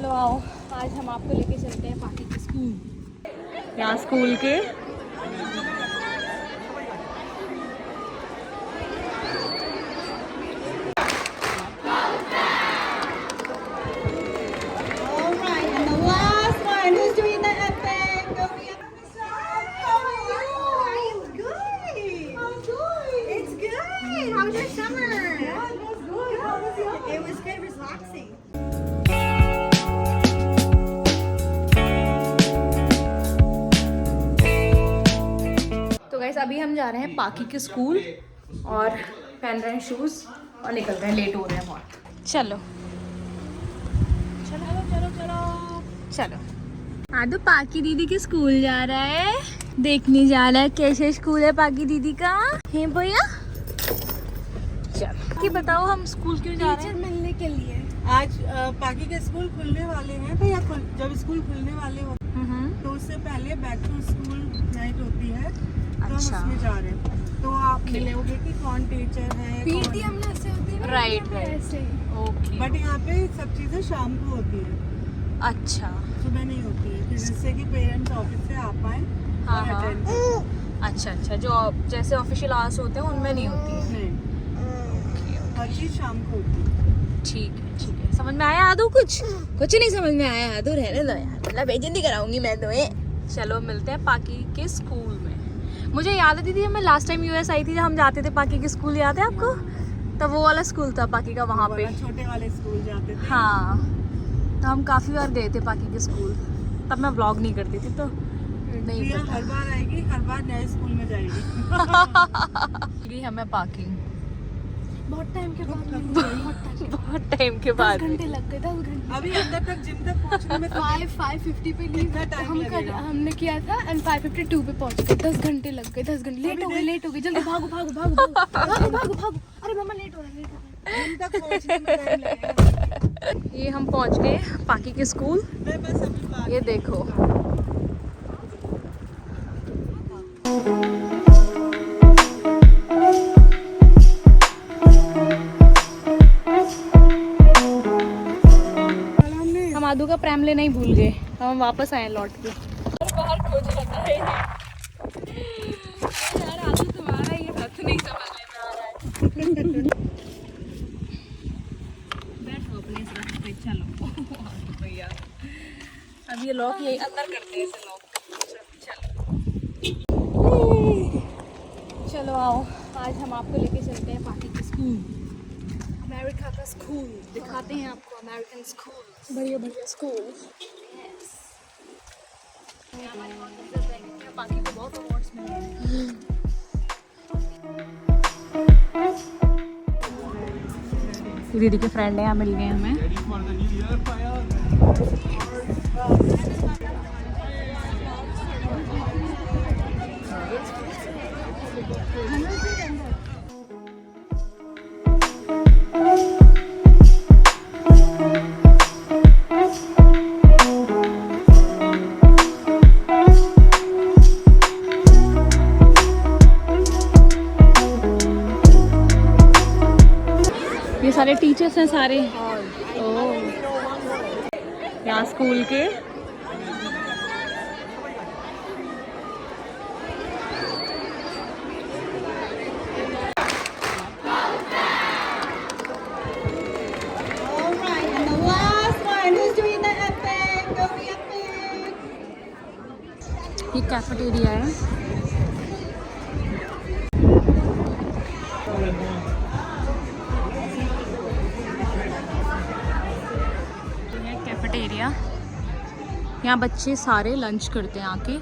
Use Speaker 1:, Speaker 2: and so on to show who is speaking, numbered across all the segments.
Speaker 1: चलो आओ, आज हम आपको लेके चलते हैं पार्टी के स्कूल। यहाँ स्कूल के अभी हम जा रहे हैं पाकी के स्कूल और पहन रहे हैं शूज और निकल रहे हैं, लेट हो रहे हैं बहुत। चलो चलो चलो चलो चलो। आदू पाकी दीदी के स्कूल जा रहा है, देखने जा रहा है कैसे स्कूल है पाकी दीदी का। है भैया चलो कि बताओ हम स्कूल क्यों जा रहे हैं?
Speaker 2: मिलने के लिए। आज पाकी के स्कूल खुलने वाले हैं भैया। जब स्कूल खुलने वाले होते तो उससे पहले बैक टू स्कूल नाइट होती है, तो हम उसमें जा रहे हैं। तो आप मिलोगे कि कौन टीचर है,
Speaker 1: पीटी हमने ऐसे होती है, राइट ऐसे। ओके, बट
Speaker 2: यहाँ पे सब चीजें शाम को होती है।
Speaker 1: अच्छा,
Speaker 2: सुबह नहीं होती है, जिससे कि पेरेंट्स ऑफिस से आ पाए।
Speaker 1: हाँ हाँ, अच्छा अच्छा, जो जैसे ऑफिशियल आवर्स होते हैं उनमें नहीं होती है।
Speaker 2: हर चीज शाम को होती है।
Speaker 1: ठीक है, समझ में आया आदू? कुछ नहीं समझ में आया आदू, रहने दो यार, मतलब बेइज्जती कराऊंगी मैं तुम्हें। चलो मिलते हैं पाकी के स्कूल में। मुझे याद है दीदी, जब मैं लास्ट टाइम यूएस आई थी, जब हम जाते थे पाकी के स्कूल, याद है आपको? तब वो वाला स्कूल था पाकी का, वहाँ पे
Speaker 2: छोटे वाले स्कूल जाते थे।
Speaker 1: हाँ, तो हम काफी बार गए थे पाकी के स्कूल। तब मैं व्लॉग नहीं करती थी, तो नहीं पता।
Speaker 2: हर बार आएगी, हर बार नए स्कूल में जाएगी।
Speaker 1: हमें पार्किंग
Speaker 2: बहुत टाइम के बाद,
Speaker 1: बहुत टाइम के बाद
Speaker 2: 10 घंटे लग गए। 10 घंटे अभी अंदर तक, जिम तक पहुंचने में 5:50 पे लीव हमने किया था एंड 5:52 पे पहुंच गए। 10 घंटे लग गए, 10 घंटे लेट हो गए। जल्दी भागो भागो भागो भागो भागो भागो। अरे मम्मा लेट हो रहा है, जिम तक पहुंचने में टाइम लगेगा।
Speaker 1: ये हम पहुंच गए पाकी के स्कूल। ये देखो, हम आदू का प्रैम लेना ही भूल गए, हम वापस आए लौट के। बाहर खोज रहा है यार, आदू तुम्हारा ये हाथ नहीं संभालने में आ रहा है। बैठो अपने साथ पे, चलो भैया। अब ये लॉक यही अंदर करते हैं, इसे लॉक। चलो आओ, आज हम आपको लेके चलते हैं पाकी के स्कूल।
Speaker 2: अमेरिका का स्कूल
Speaker 1: दिखाते हैं आपको, अमेरिकन स्कूल,
Speaker 2: बढ़िया बढ़िया स्कूल।
Speaker 1: पाकी को बहुत अवार्ड्स मिले हैं। दीदी के फ्रेंड यहाँ मिल गए हमें। ये सारे टीचर्स हैं सारे। ओह, यहाँ स्कूल के ये कैफेटेरिया है। कैफेटेरिया, यहाँ बच्चे सारे लंच करते हैं आके।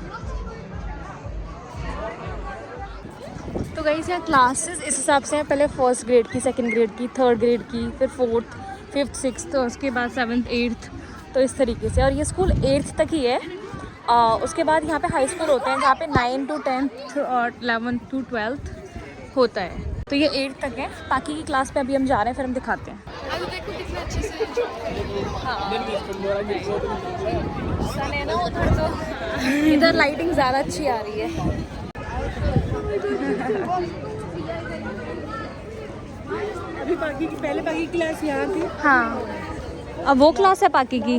Speaker 1: तो गाइस यहाँ क्लासेस इस हिसाब से हैं, पहले फर्स्ट ग्रेड की, सेकंड ग्रेड की, थर्ड ग्रेड की, फिर फोर्थ, फिफ्थ, सिक्स्थ, तो उसके बाद 7th 8th, तो इस तरीके से। और ये स्कूल 8th तक ही है। उसके बाद यहाँ पे हाई स्कूल होते हैं, जहाँ पे 9 to 10th और 11 to 12th होता है। तो ये 8th तक है। बाकी की क्लास पे अभी हम जा रहे हैं, फिर हम दिखाते हैं। है ना उधर, तो इधर लाइटिंग ज़्यादा अच्छी आ रही है।
Speaker 2: अभी पाकी की, पहले पाकी की क्लास यहाँ थी।
Speaker 1: हाँ, अब वो क्लास है पाकी की।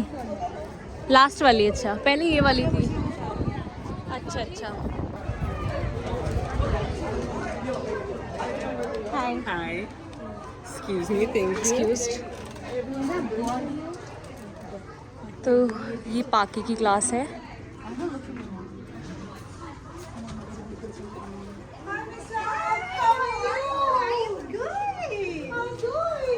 Speaker 1: लास्ट वाली, अच्छा पहले ये वाली थी। अच्छा अच्छा। हाय
Speaker 3: Hi. Excuse me, thank you.
Speaker 1: Excused. तो ये पाकी की क्लास है।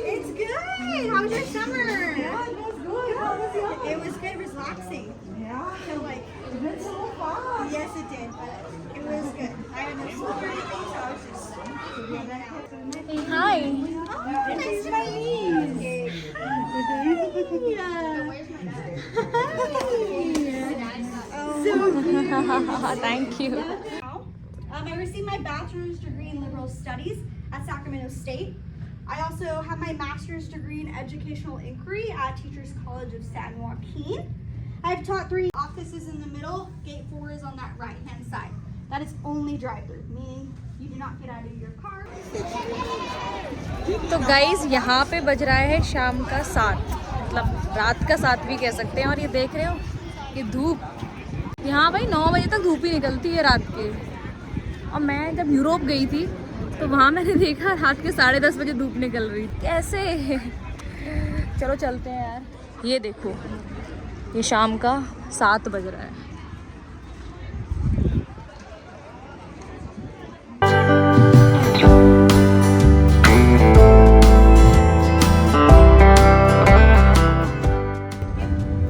Speaker 4: It's good. How was your summer? Yeah, it was good. How was yours? It was good, relaxing. Yeah. So like, it went so fast. Yes, it did, but it was good. I didn't know so many things, so I was just hanging out.
Speaker 1: Hi.
Speaker 4: Oh, nice to meet you.
Speaker 1: Thank you.
Speaker 4: I received my bachelor's degree in liberal studies at Sacramento State. I also have my master's degree in educational inquiry at Teachers College of San Joaquin. I've taught 3 offices in the middle. Gate 4 is on that right-hand side. That is only drive-through, meaning you do not get out of your car.
Speaker 1: तो guys यहाँ पे बज रहा है शाम का 7, मतलब रात का 7 भी कह सकते हैं। और ये देख रहे हो ये धूप, यहाँ भाई 9 बजे तक धूप ही निकलती है रात के। और मैं जब यूरोप गई थी तो वहाँ मैंने देखा रात के 10:30 बजे धूप निकल रही। कैसे? चलो चलते हैं यार। ये देखो ये शाम का 7 बज रहा है।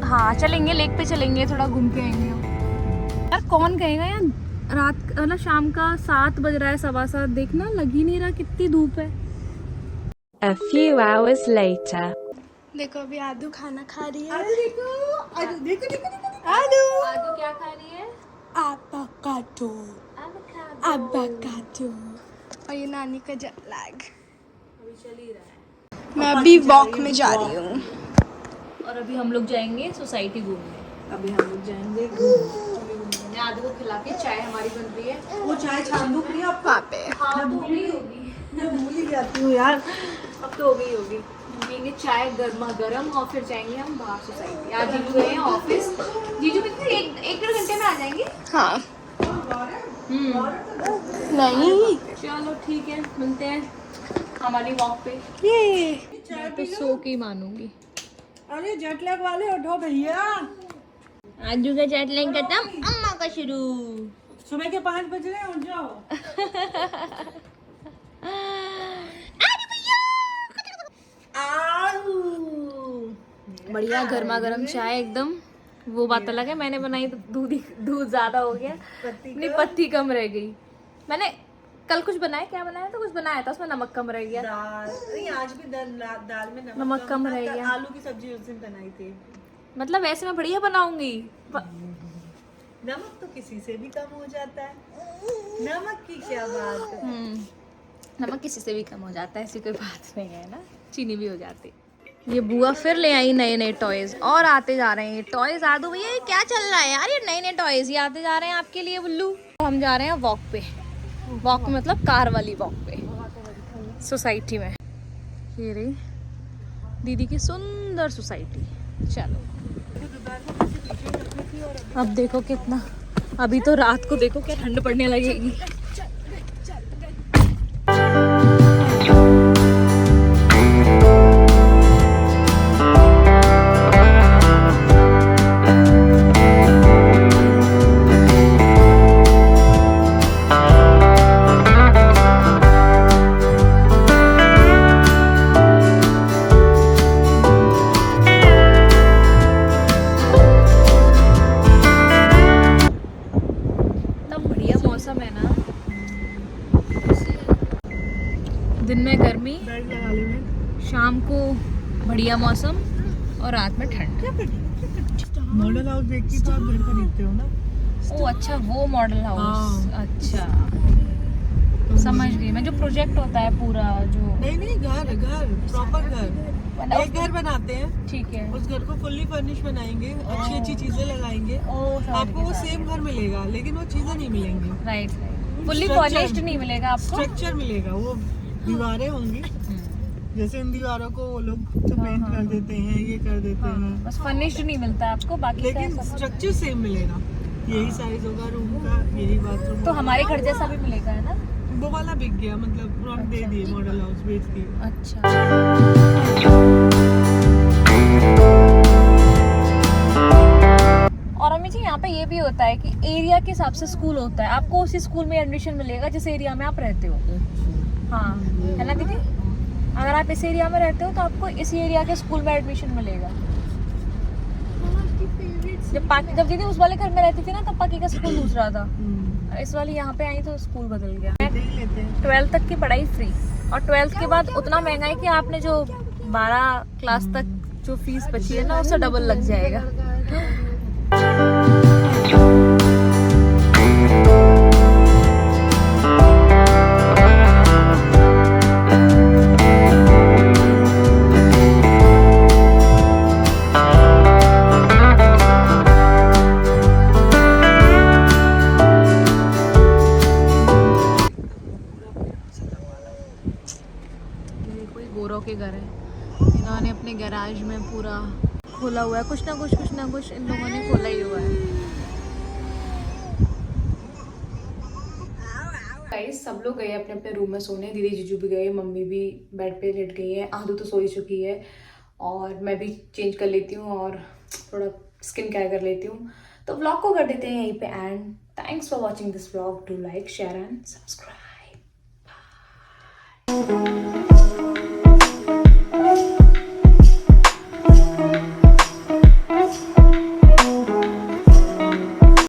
Speaker 1: हाँ चलेंगे, लेक पे चलेंगे, थोड़ा घूम के आएंगे। यार कौन कहेगा यार रात मतलब शाम का 7 बज रहा है, 7:15, देखना लग ही नहीं रहा कितनी धूप है।
Speaker 5: A few hours later.
Speaker 2: देखो अभी आदू खाना खा रही है।
Speaker 4: देखो देखो देखो
Speaker 2: आदू
Speaker 1: आदू क्या खा रही है?
Speaker 2: एवोकाडो। एवोकाडो। और ये नानी का जेट लैग।
Speaker 1: अभी चल ही रहा है।
Speaker 2: मैं अभी वॉक में जा रही हूँ।
Speaker 1: और अभी हम लोग जाएंगे सोसाइटी घूमने।
Speaker 3: अभी हम लोग जाएंगे
Speaker 1: मैं आदू को खिला के, चाय हमारी बन रही है।
Speaker 3: वो चाय छान दूँ प्रिया आपको?
Speaker 2: वहाँ पे
Speaker 1: हाँ तो हो गई होगी,
Speaker 3: मैं भूल ही जाती हूँ यार।
Speaker 1: अब तो हो गई होगी। पियेंगे चाय गर्मा गर्म और फिर जाएंगे हम बाहर सोसाइटी। आज जीजू गए हैं ऑफिस। जीजू कितने 1-1.5 घंटे में आ जाएंगे।
Speaker 2: हाँ नहीं
Speaker 1: चलो ठीक है, मिलते हैं हमारी वॉक पे।
Speaker 2: ये
Speaker 1: मैं तो सो के ही मानूंगी।
Speaker 3: अरे जेट लैग वाले उठो भैया।
Speaker 1: आजू का जेट लैग खत्म, अम्मा का शुरू।
Speaker 3: सुबह के 5 बज रहे हैं, उठ जाओ।
Speaker 1: बढ़िया गर्मा गर्म चाय एकदम। वो बात अलग है, मैंने बनाई तो दूध ज्यादा हो गया, नहीं पत्ती कम रह गई। मैंने कल कुछ बनाया, क्या बनाया था? कुछ बनाया था, उसमें नमक कम रह गया।
Speaker 3: दाल नहीं, आज भी दाल में
Speaker 1: नमक कम रह गया।
Speaker 3: आलू की सब्जी उस दिन बनाई थी।
Speaker 1: मतलब वैसे मैं बढ़िया बनाऊंगी।
Speaker 3: नमक तो किसी से भी कम हो जाता है, नमक की क्या बात है।
Speaker 1: नमक किसी से भी कम हो जाता है, ऐसी कोई बात नहीं है ना, चीनी भी हो जाती। ये बुआ फिर ले आई नए नए टॉयज और आते जा रहे हैं ये टॉयज। आदू भैया ये क्या चल रहा है यार, ये नए नए टॉयज ये आते जा रहे हैं आपके लिए बुल्लू। हम जा रहे हैं वॉक पे, वॉक में मतलब कार वाली वॉक पे सोसाइटी में। ये रही दीदी की सुंदर सोसाइटी। चलो अब देखो कितना, अभी तो रात को देखो क्या ठंड पड़ने लगेगी। दिन में गर्मी, शाम को बढ़िया मौसम और रात में ठंड।
Speaker 3: मॉडल हाउस देख के तो आप घर खरीदते हो ना?
Speaker 1: ओ अच्छा, वो मॉडल हाउस। अच्छा समझ गई मैं, जो प्रोजेक्ट होता है पूरा जो।
Speaker 3: नहीं घर प्रॉपर घर, एक घर बनाते हैं,
Speaker 1: ठीक है।
Speaker 3: उस घर को फुल्ली फर्निश बनाएंगे, अच्छी चीजें लगाएंगे, आपको वो सेम घर मिलेगा लेकिन वो चीजें नहीं मिलेंगी।
Speaker 1: राइट, फुल्ली फर्निश्ड नहीं मिलेगा आपको,
Speaker 3: स्ट्रक्चर मिलेगा, वो दीवारें होंगी जैसे इन दीवारों को वो लोग तो पेंट कर देते हैं, ये कर देते हैं,
Speaker 1: बस फर्निश्ड नहीं मिलता है आपको, बाकी का
Speaker 3: लेकिन
Speaker 1: सब-
Speaker 3: स्ट्रक्चर सेम मिलेगा। यही साइज होगा रूम का, यही बाथरूम।
Speaker 1: तो हमारे घर जैसा भी मिलेगा, है ना?
Speaker 3: वो वाला बिक गया, मतलब उन्होंने दे दिए, मॉडल हाउस बेच दिए।
Speaker 1: अच्छा। और अम्मी जी यहाँ पे ये भी होता है कि एरिया के हिसाब से स्कूल होता है, आपको उसी स्कूल में एडमिशन मिलेगा जिस एरिया में आप रहते हो। हाँ, है ना दीदी? अगर आप इस एरिया में रहते हो तो आपको इसी एरिया के स्कूल में एडमिशन मिलेगा। जब दीदी उस वाले घर में रहती थी ना, तब पाकी का स्कूल दूसरा था, इस वाली यहाँ पे आई तो स्कूल बदल गया। 12th तक की पढ़ाई फ्री, और 12th के बाद उतना महंगा है कि आपने जो 12 क्लास तक जो फीस बची है ना, उससे डबल लग जाएगा। गोरों के घर है, इन्होंने अपने गैराज में पूरा खोला हुआ है, कुछ ना कुछ इन लोगों ने खोला ही हुआ है। गाइस, सब लोग गए अपने अपने रूम में सोने, दीदी जीजू भी गए, मम्मी भी बेड पे लेट गई है, आदू तो सो ही चुकी है, और मैं भी चेंज कर लेती हूँ और थोड़ा स्किन केयर कर लेती हूँ। तो व्लॉग को कर देते हैं यहीं पे and. Thanks for watching this vlog, do like share and subscribe.